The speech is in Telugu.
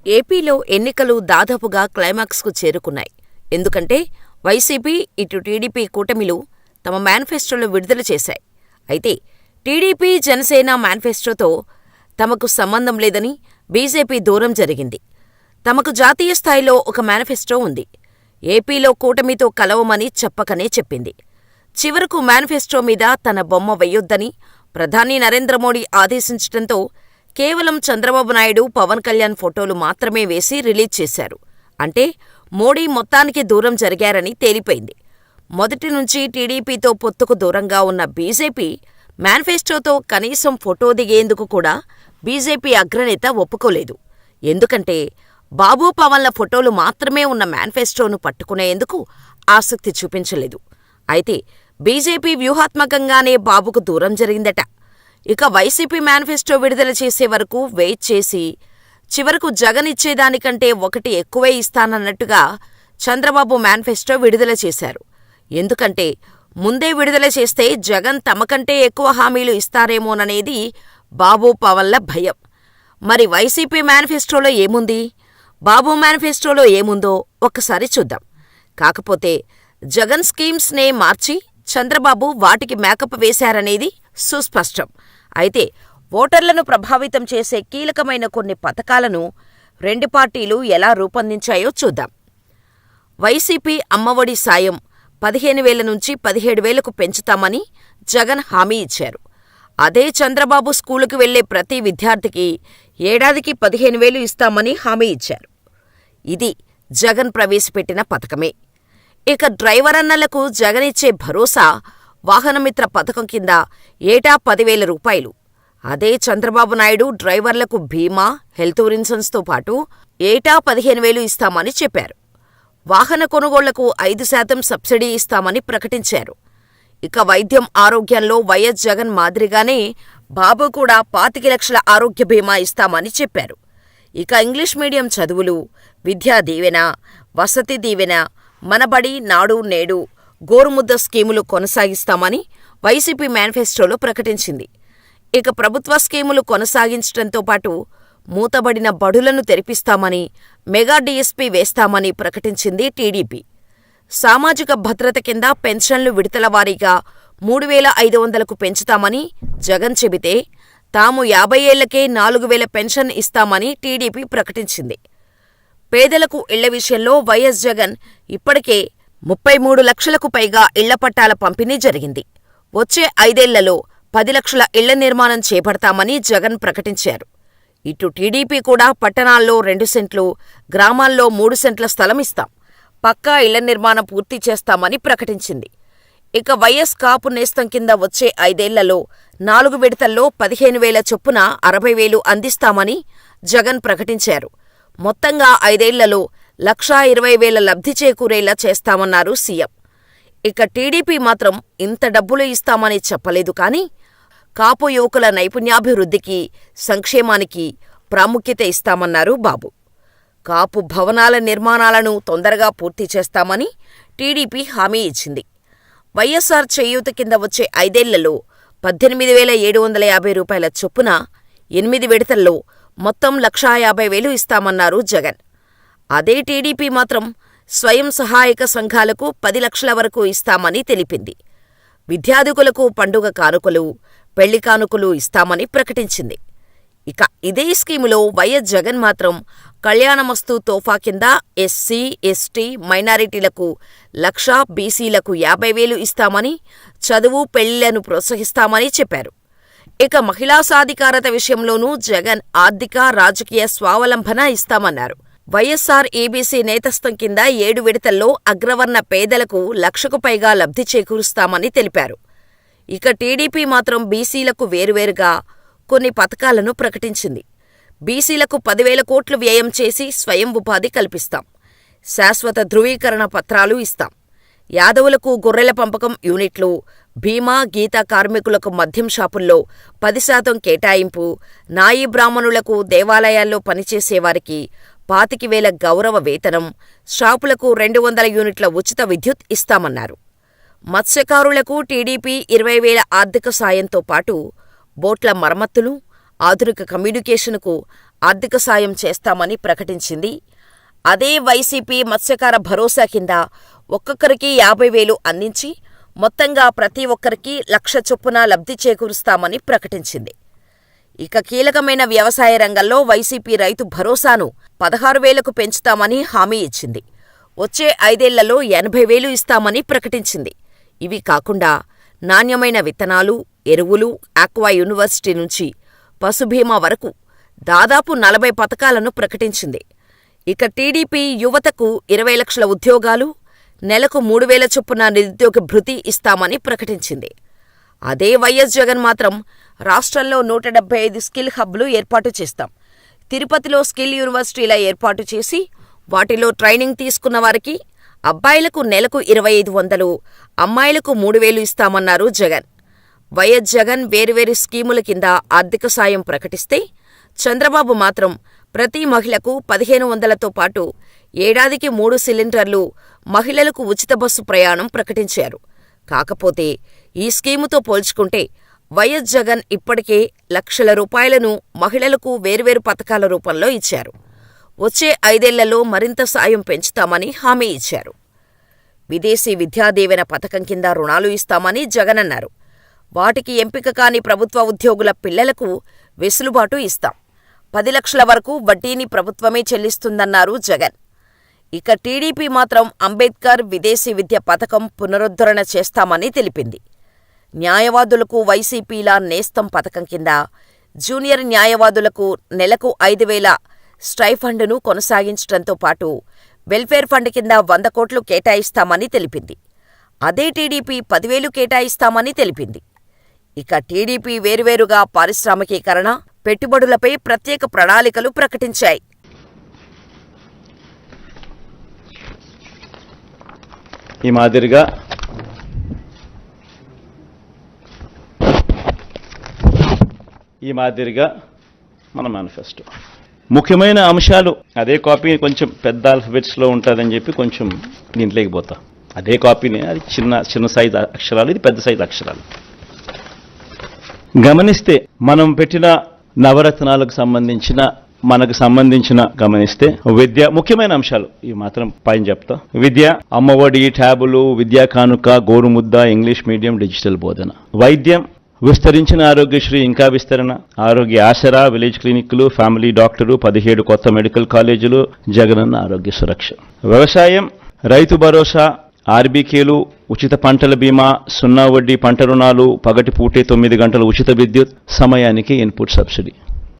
ఏపీలో ఎన్నికలు దాదాపుగా క్లైమాక్స్కు చేరుకున్నాయి. ఎందుకంటే వైసీపీ, ఇటు టీడీపీ కూటమిలు తమ మేనిఫెస్టోలు విడుదల చేశాయి. అయితే టీడీపీ, జనసేన మేనిఫెస్టోతో తమకు సంబంధం లేదని బీజేపీ దూరం జరిగింది. తమకు జాతీయ స్థాయిలో ఒక మేనిఫెస్టో ఉంది. ఏపీలో కూటమితో కలవమని చెప్పకనే చెప్పింది. చివరకు మేనిఫెస్టో మీద తన బొమ్మ వెయ్యొద్దని ప్రధాని నరేంద్ర మోడీ ఆదేశించటంతో కేవలం చంద్రబాబు నాయుడు, పవన్ కళ్యాణ్ ఫోటోలు మాత్రమే వేసి రిలీజ్ చేశారు. అంటే మోడీ మొత్తానికి దూరం జరిగారని తేలిపోయింది. మొదటి నుంచి టీడీపీతో పొత్తుకు దూరంగా ఉన్న బీజేపీ మేనిఫెస్టోతో కనీసం ఫోటో దిగేందుకు కూడా బీజేపీ అగ్రనేత ఒప్పుకోలేదు. ఎందుకంటే బాబు, పవన్ల ఫోటోలు మాత్రమే ఉన్న మేనిఫెస్టోను పట్టుకునేందుకు ఆసక్తి చూపించలేదు. అయితే బీజేపీ వ్యూహాత్మకంగానే బాబుకు దూరం జరిగిందట. ఇక వైసీపీ మేనిఫెస్టో విడుదల చేసే వరకు వెయిట్ చేసి చివరకు జగన్ ఇచ్చేదానికంటే ఒకటి ఎక్కువే ఇస్తానన్నట్టుగా చంద్రబాబు మేనిఫెస్టో విడుదల చేశారు. ఎందుకంటే ముందే విడుదల చేస్తే జగన్ తమకంటే ఎక్కువ హామీలు ఇస్తారేమోననేది బాబు, పవన్ల భయం. మరి వైసీపీ మేనిఫెస్టోలో ఏముంది, బాబు మేనిఫెస్టోలో ఏముందో ఒక్కసారి చూద్దాం. కాకపోతే జగన్ స్కీమ్స్నే మార్చి చంద్రబాబు వాటికి మేకప్ వేశారనేది సుస్పష్టం. అయితే ఓటర్లను ప్రభావితం చేసే కీలకమైన కొన్ని పథకాలను రెండు పార్టీలు ఎలా రూపొందించాయో చూద్దాం. వైసీపీ అమ్మఒడి సాయం 15,000 నుంచి 17,000కు పెంచుతామని జగన్ హామీ ఇచ్చారు. అదే చంద్రబాబు స్కూలుకు వెళ్లే ప్రతి విద్యార్థికి ఏడాదికి 15,000 ఇస్తామని హామీ ఇచ్చారు. ఇది జగన్ ప్రవేశపెట్టిన పథకమే. ఇక డ్రైవరన్నలకు జగనిచ్చే భరోసా వాహనమిత్ర పథకం కింద ఏటా 10,000 రూపాయలు. అదే చంద్రబాబు నాయుడు డ్రైవర్లకు బీమా, హెల్త్ ఇన్సూరెన్స్తో పాటు ఏటా 15,000 ఇస్తామని చెప్పారు. వాహన కొనుగోళ్లకు 5% సబ్సిడీ ఇస్తామని ప్రకటించారు. ఇక వైద్యం, ఆరోగ్యంలో వైఎస్ జగన్ మాదిరిగానే బాబు కూడా 25 లక్షల ఆరోగ్య బీమా ఇస్తామని చెప్పారు. ఇక ఇంగ్లీష్ మీడియం చదువులు, విద్యా దీవెన, వసతి దీవెన, మనబడి, నాడు నేడు, గోరుముద్ద స్కీములు కొనసాగిస్తామని వైసీపీ మేనిఫెస్టోలో ప్రకటించింది. ఇక ప్రభుత్వ స్కీములు కొనసాగించడంతో పాటు మూతబడిన బడులను తెరిపిస్తామని, మెగా డీఎస్పీ వేస్తామని ప్రకటించింది టీడీపీ. సామాజిక భద్రత కింద పెన్షన్లు విడతల వారీగా 3,500కు పెంచుతామని జగన్ చెబితే తాము 50 ఏళ్లకే 4,000 పెన్షన్ ఇస్తామని టీడీపీ ప్రకటించింది. పేదలకు ఇళ్ల విషయంలో వైఎస్ జగన్ ఇప్పటికే 33 లక్షలకు పైగా ఇళ్ల పట్టాల పంపిణీ జరిగింది. వచ్చే 5 ఏళ్లలో 10 లక్షల ఇళ్ల నిర్మాణం చేపడతామని జగన్ ప్రకటించారు. ఇటు టీడీపీ కూడా పట్టణాల్లో 2 సెంట్లు, గ్రామాల్లో 3 సెంట్ల స్థలం ఇస్తాం, పక్కా ఇళ్ల నిర్మాణం పూర్తి చేస్తామని ప్రకటించింది. ఇక వైఎస్ కాపు నేస్తం కింద వచ్చే 5 ఏళ్లలో 4 విడతల్లో 15,000 చొప్పున 60,000 అందిస్తామని జగన్ ప్రకటించారు. మొత్తంగా 5 ఏళ్లలో 1,20,000 లబ్ధి చేకూరేలా చేస్తామన్నారు సీఎం. ఇక టీడీపీ మాత్రం ఇంత డబ్బులు ఇస్తామని చెప్పలేదు కానీ కాపు యువకుల నైపుణ్యాభివృద్ధికి, సంక్షేమానికి ప్రాముఖ్యత ఇస్తామన్నారు బాబు. కాపు భవనాల నిర్మాణాలను తొందరగా పూర్తి చేస్తామని టీడీపీ హామీ ఇచ్చింది. వైఎస్సార్ చేయూత కింద వచ్చే 5 ఏళ్లలో 18,750 రూపాయల చొప్పున 8 విడతల్లో మొత్తం 1,50,000 ఇస్తామన్నారు జగన్. అదే టీడీపీ మాత్రం స్వయం సహాయక సంఘాలకు 10 లక్షల వరకు ఇస్తామని తెలిపింది. విద్యార్థికులకు పండుగ కానుకలు, పెళ్లి కానుకలు ఇస్తామని ప్రకటించింది. ఇక ఇదే స్కీములో వైఎస్ జగన్ మాత్రం కళ్యాణమస్తు తోఫా కింద ఎస్సీ, ఎస్టీ, మైనారిటీలకు 1,00,000, బీసీలకు 50,000 ఇస్తామని, చదువు, పెళ్లిళ్లను ప్రోత్సహిస్తామని చెప్పారు. ఇక మహిళా సాధికారత విషయంలోనూ జగన్ ఆర్థిక, రాజకీయ స్వావలంబన ఇస్తామన్నారు. వైఎస్సార్ ఈబీసీ నేతస్థం కింద 7 విడతల్లో అగ్రవర్ణ పేదలకు 1,00,000కు పైగా లబ్ధి చేకూరుస్తామని తెలిపారు. ఇక టీడీపీ మాత్రం బీసీలకు వేరువేరుగా కొన్ని పథకాలను ప్రకటించింది. బీసీలకు 10,000 కోట్లు వ్యయం చేసి స్వయం ఉపాధి కల్పిస్తాం, శాశ్వత ధృవీకరణ పత్రాలు ఇస్తాం, యాదవులకు గొర్రెల పెంపకం యూనిట్లు, భీమా, గీత కార్మికులకు మద్యం షాపుల్లో 10% కేటాయింపు, నాయీ బ్రాహ్మణులకు దేవాలయాల్లో పనిచేసేవారికి 25,000 గౌరవ వేతనం, షాపులకు 200 యూనిట్ల ఉచిత విద్యుత్ ఇస్తామన్నారు. మత్స్యకారులకు టీడీపీ 20,000 ఆర్థిక సాయంతో పాటు బోట్ల మరమ్మతులు, ఆధునిక కమ్యూనికేషన్కు ఆర్థిక సాయం చేస్తామని ప్రకటించింది. అదే వైసీపీ మత్స్యకార భరోసా కింద ఒక్కొక్కరికి 50,000 అందించి మొత్తంగా ప్రతి ఒక్కరికి 1,00,000 చొప్పున లబ్ధి చేకూరుస్తామని ప్రకటించింది. ఇక కీలకమైన వ్యవసాయ రంగంలో వైసీపీ రైతు భరోసాను 16,000కు పెంచుతామని హామీ ఇచ్చింది. వచ్చే 5 ఏళ్లలో 80,000 ఇస్తామని ప్రకటించింది. ఇవి కాకుండా నాణ్యమైన విత్తనాలు, ఎరువులు, ఆక్వా యూనివర్సిటీ నుంచి పశుబీమా వరకు దాదాపు 40 పథకాలను ప్రకటించింది. ఇక టీడీపీ యువతకు 20 లక్షల ఉద్యోగాలు, నెలకు 3,000 చొప్పున నిరుద్యోగ భృతి ఇస్తామని ప్రకటించింది. అదే వైఎస్ జగన్ మాత్రం రాష్ట్రంలో 175 స్కిల్ హబ్లు ఏర్పాటు చేస్తాం, తిరుపతిలో స్కిల్ యూనివర్సిటీల ఏర్పాటు చేసి వాటిలో ట్రైనింగ్ తీసుకున్న వారికి అబ్బాయిలకు నెలకు 2,500, అమ్మాయిలకు 3,000 ఇస్తామన్నారు జగన్. వైఎస్ జగన్ వేర్వేరు స్కీముల కింద ఆర్థిక సాయం ప్రకటిస్తే చంద్రబాబు మాత్రం ప్రతి మహిళకు 1,500తో పాటు ఏడాదికి 3 సిలిండర్లు, మహిళలకు ఉచిత బస్సు ప్రయాణం ప్రకటించారు. కాకపోతే ఈ స్కీముతో పోల్చుకుంటే వైఎస్ జగన్ ఇప్పటికే లక్షల రూపాయలను మహిళలకు వేర్వేరు పథకాల రూపంలో ఇచ్చారు. వచ్చే 5 ఏళ్లలో మరింత సాయం పెంచుతామని హామీ ఇచ్చారు. విదేశీ విద్యాదీవెన పథకం కింద రుణాలు ఇస్తామని జగన్ అన్నారు. వాటికి ఎంపిక కాని ప్రభుత్వ ఉద్యోగుల పిల్లలకు వెసులుబాటు ఇస్తాం. 10 లక్షల వరకు వడ్డీని ప్రభుత్వమే చెల్లిస్తుందన్నారు జగన్. ఇక టీడీపీ మాత్రం అంబేద్కర్ విదేశీ విద్య పథకం పునరుద్ధరణ చేస్తామని తెలిపింది. న్యాయవాదులకు వైసీపీల నేస్తం పథకం కింద జూనియర్ న్యాయవాదులకు నెలకు 5,000 స్టైఫండును కొనసాగించడంతో పాటు వెల్ఫేర్ ఫండ్ కింద 100 కోట్లు కేటాయిస్తామని తెలిపింది. అదే టీడీపీ 10,000 కేటాయిస్తామని తెలిపింది. ఇక టీడీపీ వేర్వేరుగా పారిశ్రామికీకరణ, పెట్టుబడులపై ప్రత్యేక ప్రణాళికలు ప్రకటించాయి. ఈ మాదిరిగా మన మేనిఫెస్టో ముఖ్యమైన అంశాలు అదే కాపీ కొంచెం పెద్ద ఆల్ఫబెట్స్లో ఉంటుందని చెప్పి కొంచెం దీంట్లోకి పోతా. అదే కాపీనే, అది చిన్న సైజు అక్షరాలు, ఇది పెద్ద సైజు అక్షరాలు. గమనిస్తే మనం పెట్టిన నవరత్నాలకు సంబంధించిన గమనిస్తే విద్య ముఖ్యమైన అంశాలు ఇవి మాత్రం పైన చెప్తా. విద్య, అమ్మఒడి, ట్యాబులు, విద్యా కానుక, గోరుముద్ద, ఇంగ్లీష్ మీడియం, డిజిటల్ బోధన. వైద్యం, విస్తరించిన ఆరోగ్యశ్రీ ఇంకా విస్తరణ, ఆరోగ్య ఆసరా, విలేజ్ క్లినిక్లు, ఫ్యామిలీ డాక్టరు, 17 కొత్త మెడికల్ కాలేజీలు, జగనన్న ఆరోగ్య సురక్ష. వ్యవసాయం, రైతు భరోసా, ఆర్బీకేలు, ఉచిత పంటల బీమా, 0 వడ్డీ పంట రుణాలు, పగటి పూటే 9 గంటల ఉచిత విద్యుత్, సమయానికి ఇన్పుట్ సబ్సిడీ.